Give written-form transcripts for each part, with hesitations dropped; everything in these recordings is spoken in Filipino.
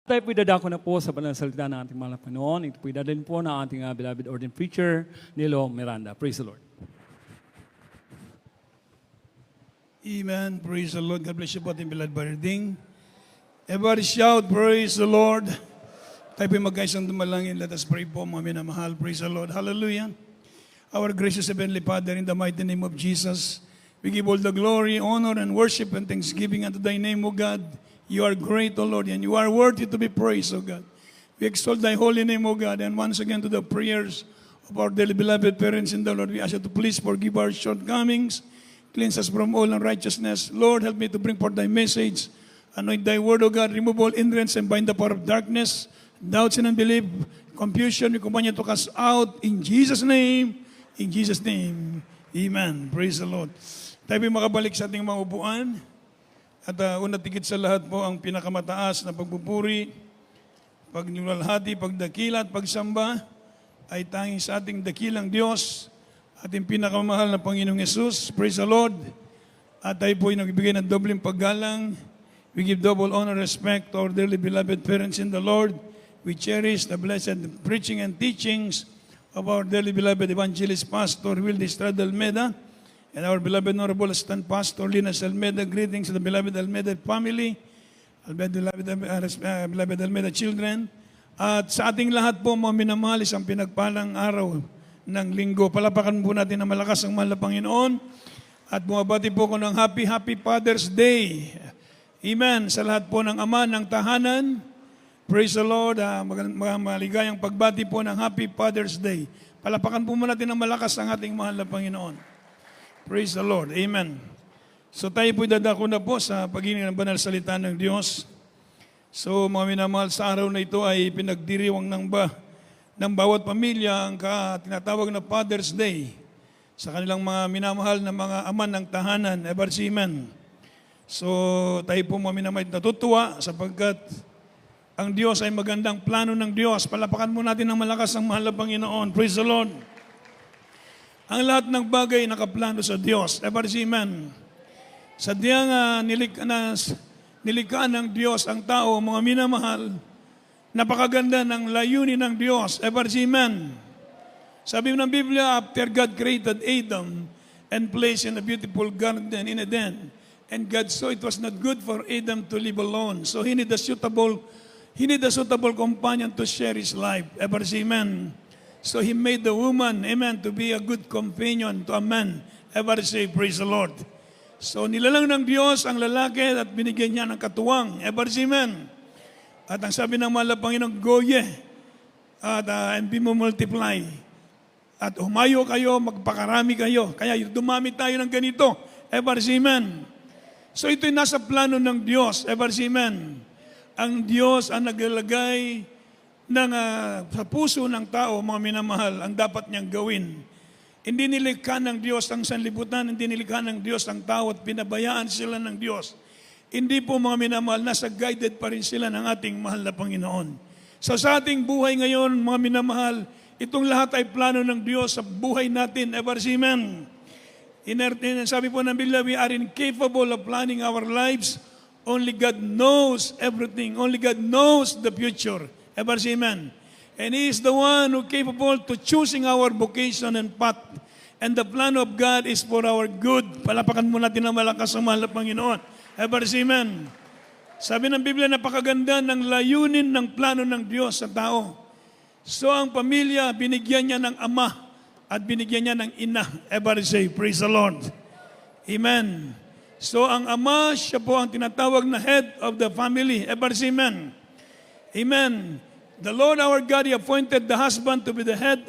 Tayo po'y dadako na po sa banal na salita ng ating mahal na Panginoon. Ito po'y dadalhin po ng ating beloved ordained preacher, Nilo Miranda. Praise the Lord. Amen. Praise the Lord. God bless you po ating beloved Barding. Everybody shout, praise the Lord. Tayo po'y magkaisang dumalangin. Let us pray po, mga minamahal. Praise the Lord. Hallelujah. Our gracious Heavenly Father, in the mighty name of Jesus, we give all the glory, honor, and worship and thanksgiving unto thy name, O God. You are great, O Lord, and you are worthy to be praised, O God. We exalt thy holy name, O God, and once again to the prayers of our dearly beloved parents in the Lord, we ask you to please forgive our shortcomings, cleanse us from all unrighteousness. Lord, help me to bring forth thy message. Anoint thy word, O God, remove all hindrance and bind the power of darkness, doubts and unbelief, confusion. We command you to cast out in Jesus' name. In Jesus' name, amen. Praise the Lord. Tayo makabalik sa ating mga upuan. At una tigit sa lahat po ang pinakamataas na pagpupuri, pagnilalhati, pagdakila at pagsamba ay tanging sa ating dakilang Diyos, ating pinakamahal na Panginoong Yesus. Praise the Lord. At tayo po ay nagbibigay ng dobleng paggalang. We give double honor and respect to our dearly beloved parents in the Lord. We cherish the blessed preaching and teachings of our dearly beloved evangelist pastor, Wildy Estrada Almeda, and our beloved Honorable Assistant Pastor, Linas Almeda. Greetings to the beloved Almeda family, beloved Almeda children. At sa ating lahat po, mga minamahal, isang pinagpalang araw ng linggo. Palapakan po natin na malakas ang mahal na Panginoon. At bumabati po ko ng Happy Father's Day. Amen. Sa lahat po ng ama ng tahanan, praise the Lord. Maligayang pagbati po ng Happy Father's Day. Palapakan po natin ng malakas ang ating mahal na Panginoon. Praise the Lord. Amen. So tayo po'y dadako na po sa pagiging ng banal salita ng Diyos. So mga minamahal, sa araw na ito ay pinagdiriwang ng bawat pamilya ang tinatawag na Father's Day sa kanilang mga minamahal na mga ama ng tahanan, Ebarsimen. So tayo po mga minamahal natutuwa sapagkat ang Diyos ay magandang plano ng Diyos. Palapakan mo natin ng malakas ang mahal na Panginoon. Praise the Lord. Ang lahat ng bagay nakaplano sa Diyos. Amen. Sadyang nilikhaan ng Diyos ang tao, mga minamahal, napakaganda ng layunin ng Diyos. Amen. Sabi ng Biblia, after God created Adam and placed in a beautiful garden in Eden, and God saw it was not good for Adam to live alone. So he need a suitable companion to share his life. Amen. So He made the woman, amen, to be a good companion to a man. Ever say, praise the Lord. So nilalang ng Diyos ang lalaki at binigyan niya ng katuwang. Ever say, amen. At ang sabi ng mahal na Panginoon, go ye, and be multiply. At humayo kayo, magpakarami kayo. Kaya dumami tayo ng ganito. Ever say, amen. So ito'y nasa plano ng Diyos. Ever say, amen. Ang Diyos ang naglalagay sa puso ng tao, mga minamahal, ang dapat niyang gawin. Hindi nilikha ng Diyos ang sanlibutan, hindi nilikha ng Diyos ang tao at pinabayaan sila ng Diyos. Hindi po, mga minamahal, nasa guided pa rin sila ng ating mahal na Panginoon. So sa ating buhay ngayon, mga minamahal, itong lahat ay plano ng Diyos sa buhay natin. Ever amen. Sabi po ng Biblia, we are incapable of planning our lives. Only God knows everything. Only God knows the future. Ever say amen. And He is the one who capable to choosing our vocation and path. And the plan of God is for our good. Palapakan mo natin ang malakas ang mahal na Panginoon. Ever say amen. Sabi ng Biblia, napakaganda ng layunin ng plano ng Diyos sa tao. So ang pamilya, binigyan niya ng ama at binigyan niya ng ina. Ever say, praise the Lord. Amen. So ang ama, siya po ang tinatawag na head of the family. Ever say amen. Amen. The Lord our God, He appointed the husband to be the head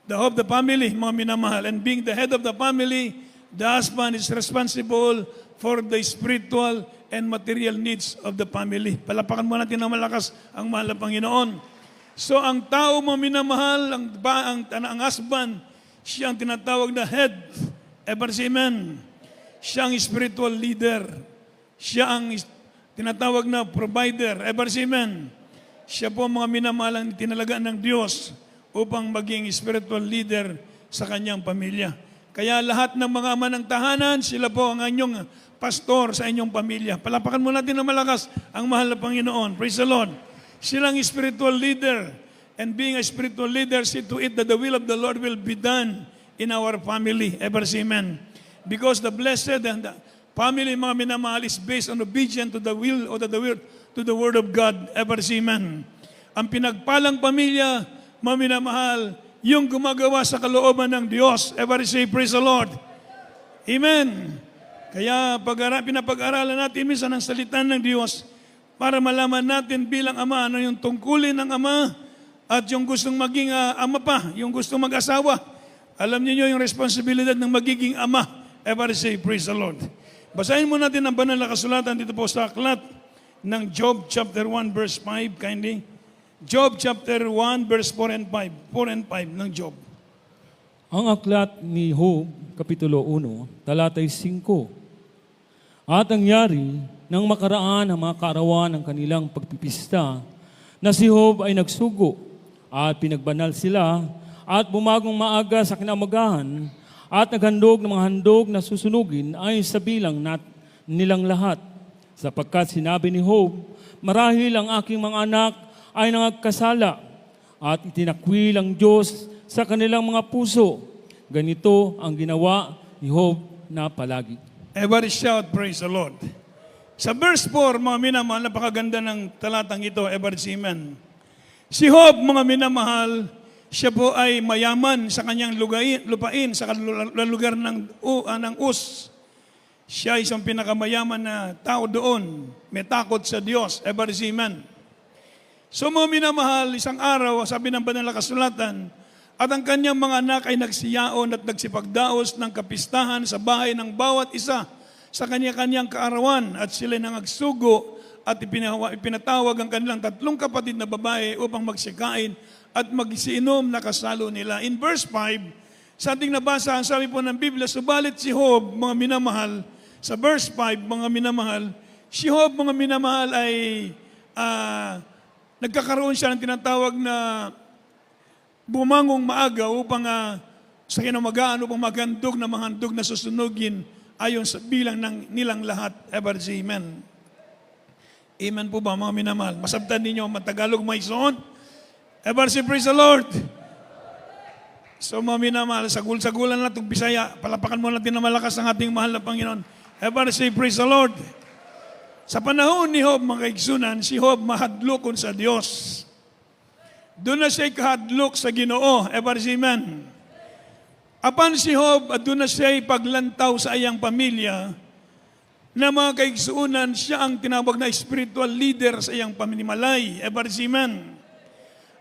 of the family, mga minamahal. And being the head of the family, the husband is responsible for the spiritual and material needs of the family. Palapakan mo natin ng malakas ang mahal na Panginoon. So ang tao, mga minamahal, ang husband, siya ang tinatawag na head. Ever say amen. Siya ang spiritual leader. Siya ang tinatawag na provider. Ever say amen. Siya po mga minamalang tinalaga ng Diyos upang maging spiritual leader sa kanyang pamilya. Kaya lahat ng mga ama ng tahanan, sila po ang inyong pastor sa inyong pamilya. Palapakan mo natin ng malakas ang mahal na Panginoon. Praise the Lord. silang spiritual leader. And being a spiritual leader, see to it that the will of the Lord will be done in our family. Ever say amen. Because the blessed and the family, mga minamahal, is based on obedience to the will or to the word of God. Ever say amen. Ang pinagpalang pamilya, mga minamahal, yung gumagawa sa kalooban ng Diyos. Ever say, praise the Lord. Amen. Kaya pinapag-aralan natin minsan ang salita ng Diyos para malaman natin bilang ama ano yung tungkulin ng ama at yung gustong maging ama pa, yung gustong mag-asawa. Alam niyo yung responsibilidad ng magiging ama. Ever say, praise the Lord. Basahin mo natin ang banal na kasulatan dito po sa aklat ng Job chapter 1 verse 5, kindly. Job chapter 1 verse 4 and 5. 4 and 5 ng Job. Ang aklat ni Job, Kapitulo 1, talatay 5. At ang yari ng makaraan ang mga kaarawan ng kanilang pagpipista, na si Job ay nagsugo at pinagbanal sila at bumagong maaga sa kinamagahan at naghandog ng mga handog na susunugin ay sa bilang nilang lahat. Sapagkat sinabi ni Job, marahil ang aking mga anak ay nangagkasala at itinakwil ang Diyos sa kanilang mga puso. Ganito ang ginawa ni Job na palagi. Everybody shout, praise the Lord. Sa verse 4, mga minamahal, napakaganda ng talatang ito, everybody say amen. Si Job, mga minamahal, siya po ay mayaman sa kanyang lupain, sa lugar ng Us. Siya ay isang pinakamayaman na tao doon. May takot sa Diyos. Everybody say amen. So mga minamahal, isang araw, sabi ng banal na kasulatan, at ang kanyang mga anak ay nagsiyaon at nagsipagdaos ng kapistahan sa bahay ng bawat isa sa kanya-kanyang kaarawan at sila nangagsugo at ipinatawag ang kanilang 3 kapatid na babae upang magsikain at magsiinom na kasalo nila. In verse 5, sa ating nabasa, ang sabi po ng Biblia, subalit si Job, mga minamahal, sa verse 5, mga minamahal, si Job, mga minamahal, ay nagkakaroon siya ng tinatawag na bumangong maaga upang sa kinamagaan upang maghandog na mga handog na susunugin ayon sa bilang ng nilang lahat. Ever say amen. Amen po ba mga minamahal? Masabtan ninyo matagalog may son. Ever say praise the Lord. So mga minamahal, sagul-sagulan na itong Bisaya. Palapakan mo natin na malakas ang ating mahal na Panginoon. Ever say praise the Lord. Sa panahon ni Job, mga kaigsunan, si Job mahadlokon sa Diyos. Doon na siya kahadlok sa Ginoo. Ever say amen. Apan si Job, at doon na siya paglantaw sa iyang pamilya, na mga kaigsuunan, siya ang tinawag na spiritual leader sa iyang paminimalay. Ever say amen.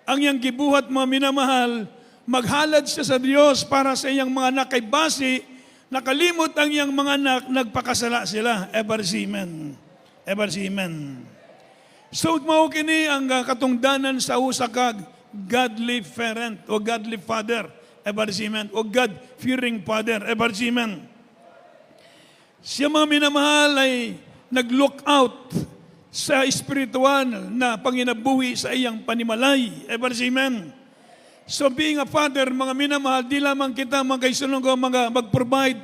Ang iyang gibuhat, mga minamahal, maghalad siya sa Diyos para sa iyang mga anak kay base, nakalimot ang iyang mga anak, nagpakasala sila. Ever say amen. Ever say amen. So, mao kini ang katungdanan sa usa ka godly parent o godly father. Ever say amen. O God-fearing father. Ever say amen. Siya mga minamahal ay nag-look out sa spiritual na panginabuhi sa iyang panimalay. Ever say amen. So being a father, mga minamahal, di lamang kita mga kaisunong mag-provide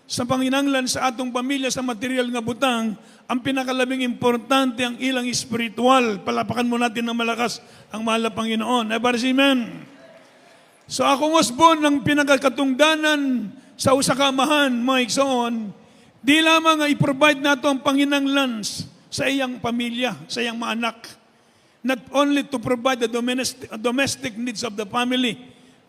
sa panginanglan sa atong pamilya sa material nga butang, ang pinakalabing importante ang ilang spiritual. Palapakan mo natin ng malakas ang mahal na Panginoon. Ever say amen. So akong usbon ng pinagkatungdanan sa usa ka amahan, mga igsoon, di lamang i-provide nato ang panginanglan sa iyang pamilya, sa iyang mga anak. Not only to provide the domestic needs of the family,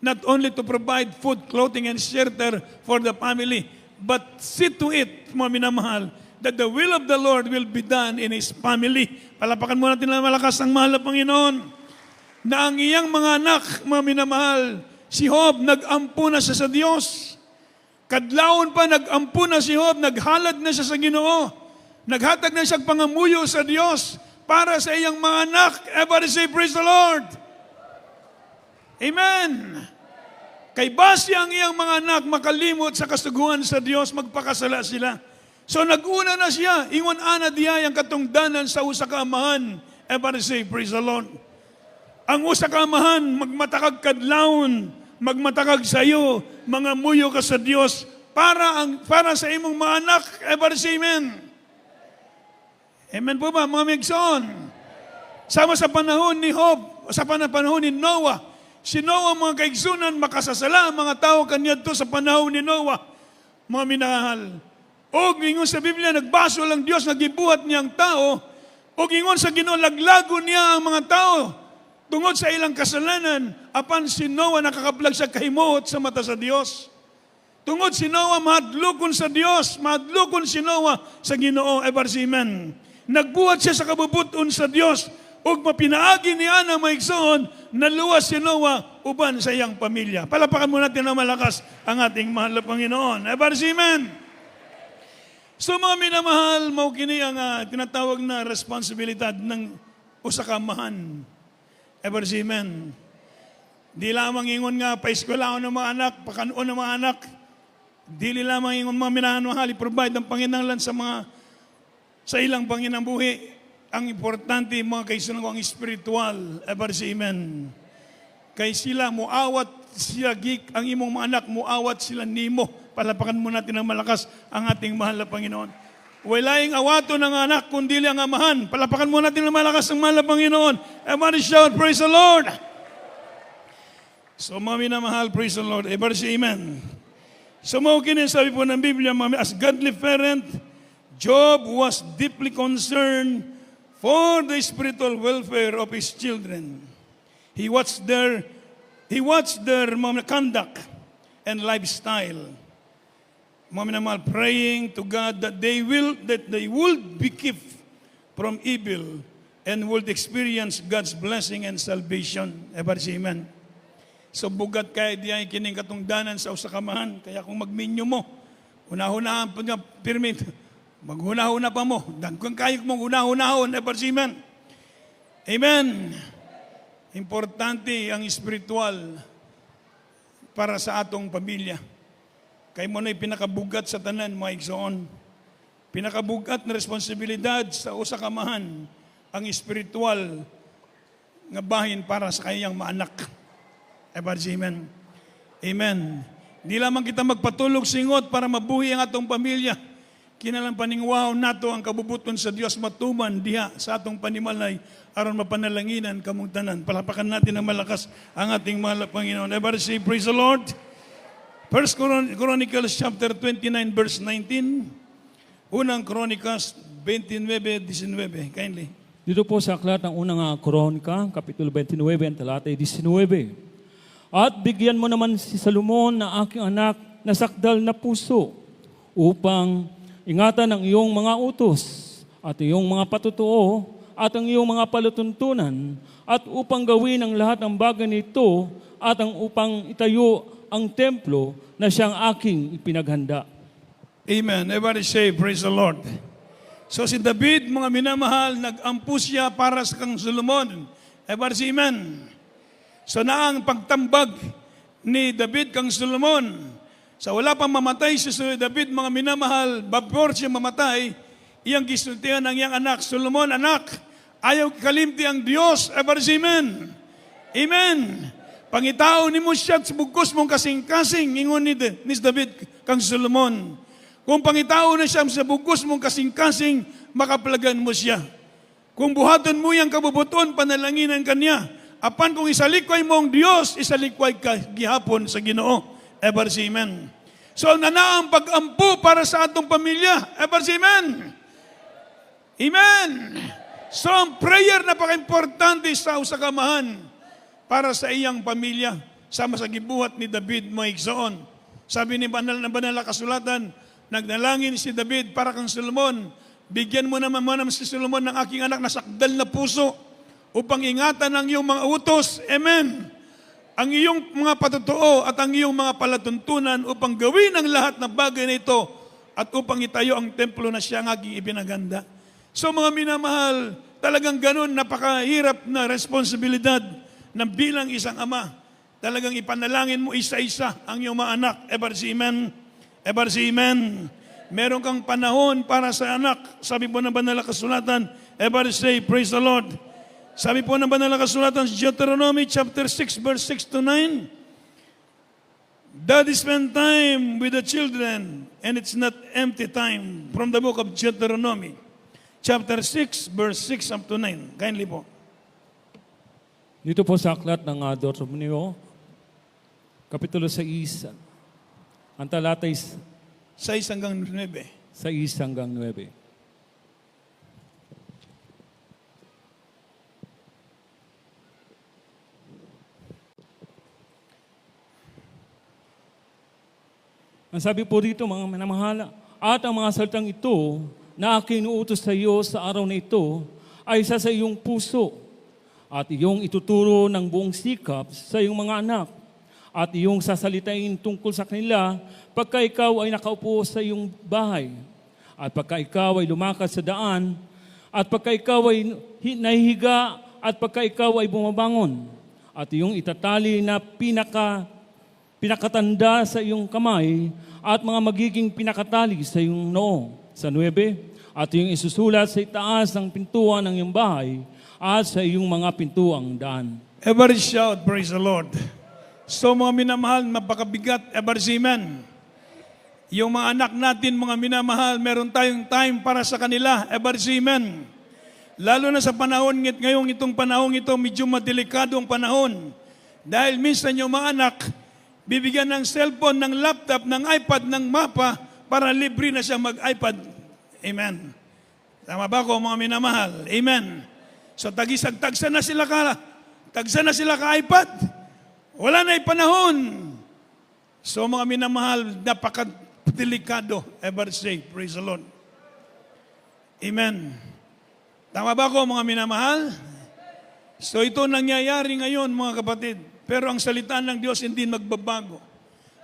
not only to provide food, clothing, and shelter for the family, but see to it, mga minamahal, that the will of the Lord will be done in His family. Palapakan mo natin na malakas ang mahal na Panginoon, na ang iyang mga anak, mga minamahal, si Job, nag-ampo na siya sa Diyos. Kadlawon pa, nag-ampo na si Job, naghalad na siya sa Ginoo. Naghatag na siya pangamuyo sa Diyos para sa iyang mga anak. Everybody say, praise the Lord. Amen. Kay base ang iyang mga anak makalimot sa kasuguan sa Diyos, magpakasala sila. So nag-una na siya, ingon ana diay ang katungdanan sa usa ka amahan. Everybody say, praise the Lord. Ang usa ka amahan, magmatakag kadlawon, magmatakag sa iyo, mga muyo ka sa Diyos, para sa imong mga anak. Everybody say amen. Amen po ba, mga migson? Sama sa panahon ni Job, sa panahon ni Noah, si Noah mga kaigsunan, makasasala ang mga tao kanya to sa panahon ni Noah. Mga minahal. O ingon sa Biblia, nagbaso lang Diyos, nagibuhat niyang tao. O ingon sa Ginoo, laglago niya ang mga tao tungod sa ilang kasalanan. Apan si Noah nakakaplag sa kahimuot sa mata sa Diyos. Tungod si Noah, mahadlokon sa Diyos, mahadlokon si Noah sa Ginoo, Amen. Nagbuhat siya sa kabubuton sa Diyos, ug mapinaagi niya na maigsoon, naluwas si Noah uban sa iyang pamilya. Palapakan mo natin na malakas ang ating mahal na Panginoon. Amen. So mga minamahal, mao kini ang tinatawag na responsibilidad ng usa ka amahan. Amen. Di lamang ingon nga, paeskwelaon ng mga anak, pakanuon ng mga anak, dili lamang ingon mga minamahal, i-provide ang Panginoon sa ilang Panginoon buhi. Ang importante, mga kaisunong ko, ang spiritual. Amen. Kay sila, muawat sila, ang imong mga anak, muawat sila nimo. Palapakan mo natin ng malakas ang ating mahal na Panginoon. Walaing awato ng anak, kundi ang amahan. Palapakan mo natin ng malakas ang mahal na Panginoon. Everybody shout, praise the Lord. So, mga minamahal, praise the Lord. Everybody say amen. So, maukinin, sabi po ng Biblia, as godly parent, Job was deeply concerned for the spiritual welfare of his children. He watched their conduct and lifestyle. Mga minamahal, praying to God that they would be kept from evil and would experience God's blessing and salvation. Everybody say amen. So bugat kaya diyan kining katungdanan sa usa ka amahan. Kaya kung magminyo mo, una-unahan pa nga permit, maghuna-huna pa mo. Dagkang kayo mong una-hunahon, amen. Amen. Importante ang spiritual para sa atong pamilya. Kay mo na'y pinakabugat sa tanan, mga igsoon. Pinakabugat na responsibilidad sa usa ka amahan, ang spiritual nga bahin para sa kayang maanak. Amen. Amen. Di lamang kita magpatulog singot para mabuhi ang atong pamilya. Kinalang paningwaw nato ang kabubuton sa Dios matuman diha sa atong panimalay aron mapanalanginan kamong tanan. Palapakan natin ng malakas ang ating mahal na Panginoon. Everybody say, praise the Lord. First Chronicles chapter 29 verse 19. Unang Chronicles 29:19. Kindly. Dito po sa aklat ng unang Kronika, Kapitulo 29, talatay 19. At bigyan mo naman si Salomon na aking anak na sakdal na puso upang ingatan ang iyong mga utos at iyong mga patutuo at ang iyong mga palatuntunan at upang gawin ang lahat ng bagay nito at ang upang itayo ang templo na siyang aking ipinaghanda. Amen. Everybody say, praise the Lord. So si David, mga minamahal, nag-ampu siya para sa kang Solomon. Everybody say, amen. So na ang pagtambag ni David kang Solomon. Sa wala pang mamatay si David, mga minamahal, before siya mamatay, iyang gisultihan ng iyang anak, Solomon, anak, ayaw kalimti ang Diyos. Everybody say, amen. Amen. Pangitao ni mo siya sa bugkos mong kasing-kasing, ingon ni David kang Solomon. Kung pangitao na siya sa bugkos mong kasing-kasing, makaplagan mo siya. Kung buhaton mo yung kabubuton, panalanginan kanya. Apan kung isalikway mo ang Diyos, isalikway ka gihapon sa Ginoo. Ever say amen. So nanaang pag-ampu para sa atong pamilya. Ever say amen. Amen. So ang prayer napaka-importante sa usakamahan para sa iyang pamilya. Sama sa gibuhat ni David maigsoon. Sabi ni banal na kasulatan, nagdalangin si David para kang Solomon. Bigyan mo naman si Solomon ng aking anak na sakdal na puso upang ingatan ang iyong mga utos. Amen. Ang iyong mga patutuo at ang iyong mga palatuntunan upang gawin ang lahat ng bagay na ito at upang itayo ang templo na siya ang aking ibinaganda. So mga minamahal, talagang ganun, napakahirap na responsibilidad na bilang isang ama. Talagang ipanalangin mo isa-isa ang iyong mga anak. Ever say amen? Ever say amen? Meron kang panahon para sa anak. Sabi po ng banal na kasulatan, ever say, praise the Lord. Sabi po ng banal na kasulatan sa Deuteronomy chapter 6 verse 6 to 9, Daddy spend time with the children and it's not empty time. From the book of Deuteronomy chapter 6 verse 6 up to 9. Kindly po. Dito po sa aklat ng Deuteronomio, Kapitulo 6, ang talata is 6 hanggang 9. 6 hanggang 9. Ang sabi po dito, mga minamahal, at ang mga salitang ito na aking inuutos sa iyo sa araw na ito ay isa sa iyong puso at iyong ituturo ng buong sikap sa iyong mga anak at iyong sasalitain tungkol sa kanila pagka ikaw ay nakaupo sa iyong bahay at pagka ikaw ay lumakad sa daan at pagka ikaw ay nahihiga at pagka ikaw ay bumabangon at iyong itatali na pinakatanda sa iyong kamay at mga magiging pinakatali sa iyong noo. Sa 9, at iyong isusulat sa itaas ng pintuan ng iyong bahay at sa iyong mga pintuang daan. Every shout, praise the Lord. So mga minamahal, mapakabigat, ever amen. Yung mga anak natin, mga minamahal, meron tayong time para sa kanila, ever amen. Lalo na sa panahon ngayong itong panahon ito, medyo madelikadong panahon. Dahil minsan yung mga anak, bibigyan ng cellphone, ng laptop, ng iPad, ng mapa, para libre na siya mag-iPad. Amen. Tama ba ko, mga minamahal? Amen. So tagsa na sila ka iPad. Wala na panahon. So mga minamahal, napaka-delikado. Ever say, praise the Lord. Amen. Tama ba ko, mga minamahal? So ito nangyayari ngayon, mga kapatid. Pero ang salita ng Diyos hindi magbabago.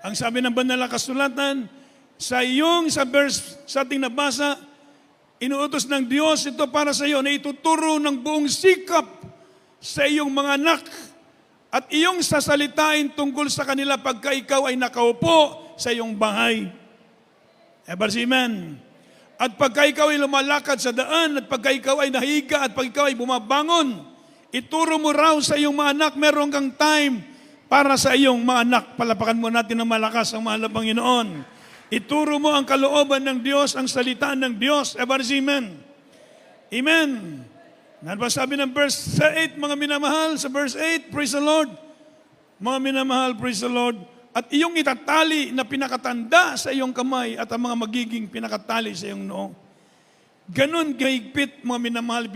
Ang sabi ng banal na kasulatan, sa verse sa ating nabasa, inuutos ng Diyos ito para sa iyo na ituturo ng buong sikap sa iyong mga anak at iyong sasalitain tungkol sa kanila pagka ikaw ay nakaupo sa iyong bahay. Ever amen. At pagka ikaw ay lumalakad sa daan at pagka ikaw ay nahiga at pagka ikaw ay bumabangon, ituro mo raw sa iyong mga anak, meron kang time para sa iyong mga anak. Palapakan mo natin ng malakas ang mahal na Panginoon. Ituro mo ang kalooban ng Diyos, ang salita ng Diyos. Ever amen. Amen. Ano ba sabi ng verse 8, mga minamahal? Sa verse 8, praise the Lord. Mga minamahal, praise the Lord. At iyong itatali na pinakatanda sa iyong kamay at ang mga magiging pinakatali sa iyong noo. Ganon kahigpit, mga minamahal,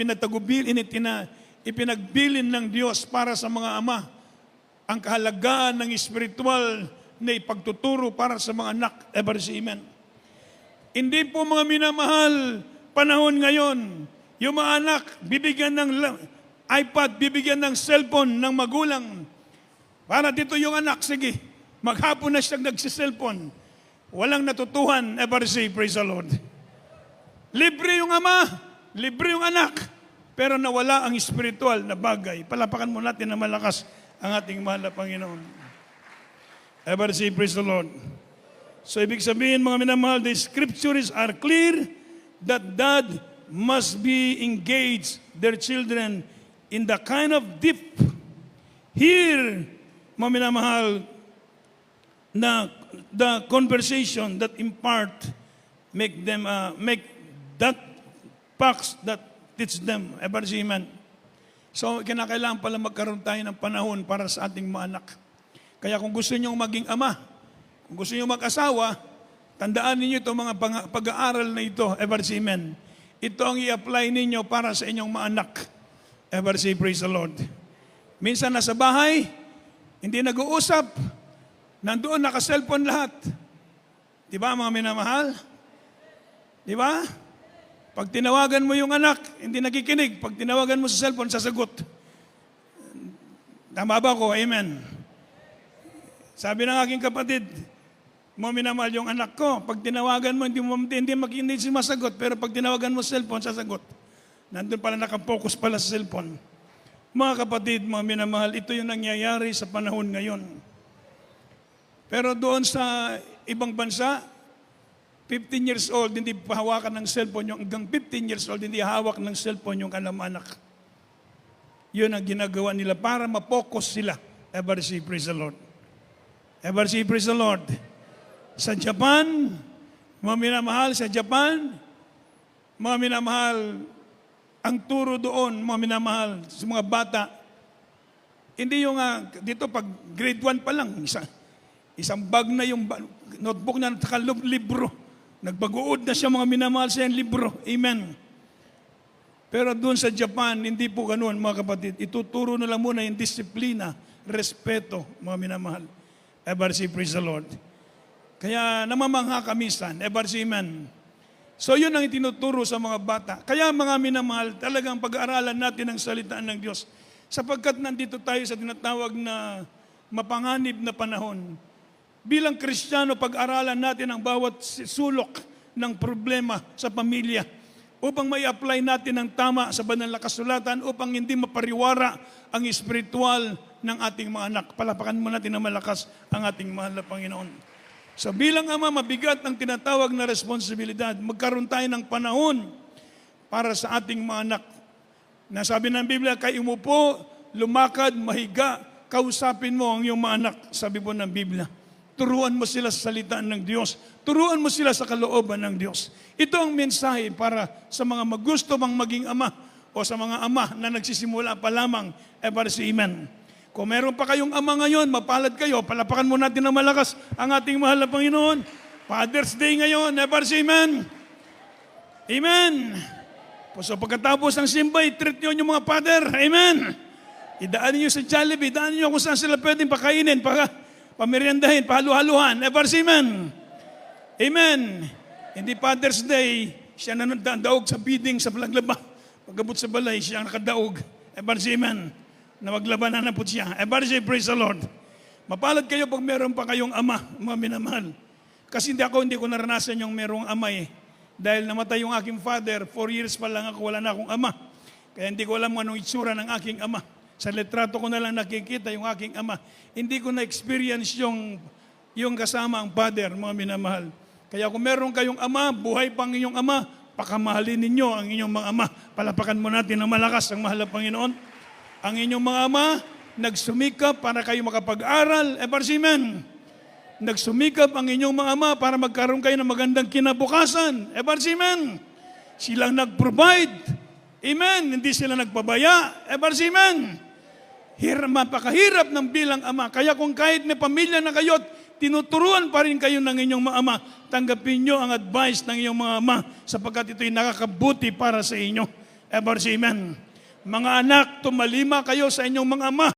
ipinagbilin ng Diyos para sa mga ama ang kahalagaan ng espiritual na ipagtuturo para sa mga anak. Ever say amen. Hindi po, mga minamahal, panahon ngayon, yung mga anak bibigyan ng iPad, bibigyan ng cellphone ng magulang. Para dito yung anak, sige, maghapon na siyang nagsiselfone. Walang natutuhan. Ever say, praise the Lord. Libre yung ama, libre yung anak, pero nawala ang espiritual na bagay. Palapakan mo natin na malakas ang ating mahal na Panginoon. Ever say, praise the Lord. So ibig sabihin, mga minamahal, the scriptures are clear that dad must be engaged their children in the kind of deep, here, mga minamahal, na the conversation that impart, make that facts that teach them. Ever say amen. So, kinakailangan pala magkaroon tayo ng panahon para sa ating mga anak. Kaya kung gusto niyo maging ama, kung gusto niyo mag-asawa, tandaan ninyo itong mga pag-aaral na ito. Ever say amen. Ito ang i-apply ninyo para sa inyong mga anak. Ever say praise the Lord. Minsan nasa bahay, hindi nag-uusap, nandoon naka-cellphone lahat. Di ba, mga minamahal? Di ba? Pag tinawagan mo yung anak, hindi nakikinig. Pag tinawagan mo sa cellphone, sasagot. Tama ba ko? Amen. Sabi ng aking kapatid, mo minamahal yung anak ko. Pag tinawagan mo, hindi sumasagot. Pero pag tinawagan mo sa cellphone, sasagot. Nandun pala, nakapokus pala sa cellphone. Mga kapatid, mga minamahal, ito yung nangyayari sa panahon ngayon. Pero doon sa ibang bansa, 15 years old, hindi pahawakan ng cellphone yung hanggang 15 years old, hindi hawak ng cellphone yung kanilang anak. Yun ang ginagawa nila para mapokus sila. Ever say, praise the Lord. Ever say, praise the Lord. Sa Japan, mga minamahal, sa Japan, mga minamahal, ang turo doon, mga minamahal, sa mga bata, Hindi yung dito pag grade 1 pa lang, isang bag na yung notebook niya at libro. Nagbaguod na siya mga minamahal sa libro. Amen. Pero doon sa Japan, hindi po ganoon mga kapatid. Ituturo na lang muna yung disiplina, respeto, mga minamahal. Ever say praise the Lord. Kaya namamangha kami san. Ever say amen. So yun ang itinuturo sa mga bata. Kaya mga minamahal, talagang pag-aaralan natin ang salitaan ng Diyos. Sapagkat nandito tayo sa tinatawag na mapanganib na panahon. Bilang Kristiyano, pag-aralan natin ang bawat sulok ng problema sa pamilya upang may apply natin ng tama sa banal na kasulatan upang hindi mapariwara ang espiritual ng ating mga anak. Palapakan mo natin na malakas ang ating mahal na Panginoon. So bilang ama, mabigat ang tinatawag na responsibilidad. Magkaroon tayo ng panahon para sa ating mga anak. Nasabi ng Biblia, kayo mo po, lumakad, mahiga, kausapin mo ang iyong mga anak, sabi po ng Biblia. Turuan mo sila sa salita ng Diyos. Turuan mo sila sa kalooban ng Diyos. Ito ang mensahe para sa mga magusto mang maging ama o sa mga ama na nagsisimula pa lamang, ever si amen. Kung meron pa kayong ama ngayon, mapalad kayo, palapakan mo natin ng malakas ang ating mahal na Panginoon. Father's Day ngayon, ever si amen. Amen. So pagkatapos ng simba, i-treat nyo yung mga father. Amen. Idaan niyo sa Jollibee, idaan niyo kung saan sila pwedeng pakainin, pameriendahin, pahalu-haluhan. Ever si amen. Amen. Hindi Father's Day, siya na nagdaog sa bidding sa palaglaba. Pagkabot sa balay, siya ang nakadaog. Ever si amen. Na maglabanan na po siya. Ever si praise the Lord. Mapalad kayo pag meron pa kayong ama, mga minamahal. Kasi hindi ko naranasan yung merong ama eh. Dahil namatay yung aking father, 4 years pa lang ako, wala na akong ama. Kaya hindi ko alam kung anong itsura ng aking ama. Sa litrato ko na lang nakikita yung aking ama. Hindi ko na-experience yung kasama ang father, mga minamahal. Kaya kung meron kayong ama, buhay pang inyong ama, pakamahalin ninyo ang inyong mga ama. Palapakan mo natin ng malakas ang mahal na Panginoon. Ang inyong mga ama, nagsumikap para kayo makapag-aral. Ever si amen. Nagsumikap ang inyong mga ama para magkaroon kayo ng magandang kinabukasan. Ever si amen. Silang nag-provide. Amen. Hindi sila nagpabaya. Ever si amen. Mapakahirap ng bilang ama. Kaya kung kahit may pamilya na kayo, tinuturuan pa rin kayo ng inyong mga ama, tanggapin nyo ang advice ng inyong mga ama sapagkat ito'y nakakabuti para sa inyo. Ever si amen. Mga anak, tumalima kayo sa inyong mga ama.